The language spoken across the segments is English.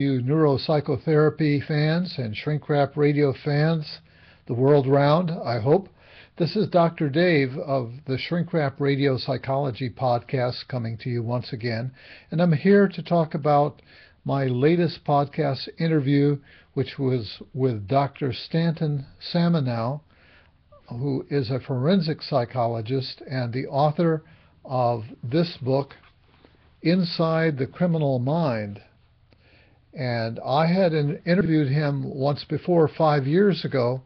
you neuropsychotherapy fans and shrink wrap radio fans the world round, I hope. This is Dr. Dave of the Shrink Wrap Radio Psychology podcast coming to you once again, and I'm here to talk about my latest podcast interview, which was with Dr. Stanton Samenow, who is a forensic psychologist and the author of this book, Inside the Criminal Mind. And I had interviewed him once before, 5 years ago,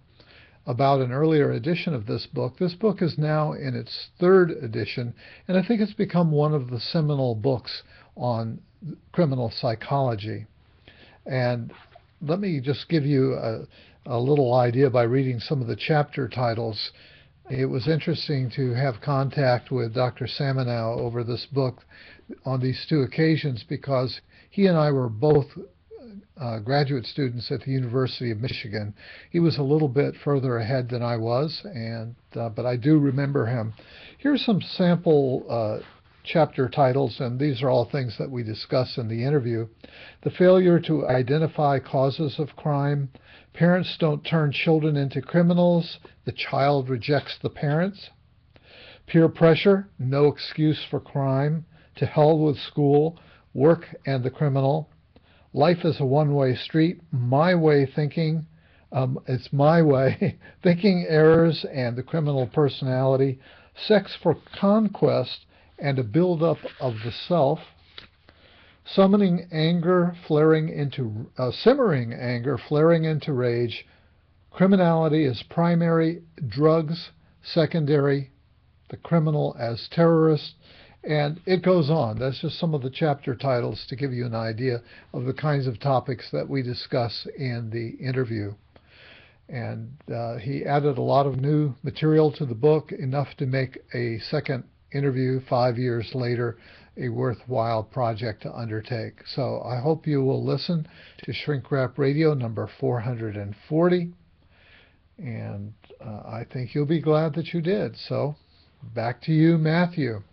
about an earlier edition of this book. This book is now in its third edition, and I think it's become one of the seminal books on criminal psychology. And let me just give you a little idea by reading some of the chapter titles. It was interesting to have contact with Dr. Samenow over this book on these two occasions because he and I were both graduate students at the University of Michigan. He was a little bit further ahead than I was, but I do remember him. Here's some sample chapter titles, and these are all things that we discuss in the interview. The failure to identify causes of crime. Parents don't turn children into criminals. The child rejects the parents. Peer pressure, no excuse for crime. To hell with school, work, and the criminal. Life is a one-way street. My way thinking, it's my way. Thinking errors and the criminal personality. Sex for conquest and a build-up of the self. Summoning anger, simmering anger, flaring into rage. Criminality as primary, drugs secondary, the criminal as terrorist. And it goes on. That's just some of the chapter titles to give you an idea of the kinds of topics that we discuss in the interview. And he added a lot of new material to the book, enough to make a second interview 5 years later a worthwhile project to undertake. So I hope you will listen to Shrink Wrap Radio number 440. And I think you'll be glad that you did. So back to you, Matthew.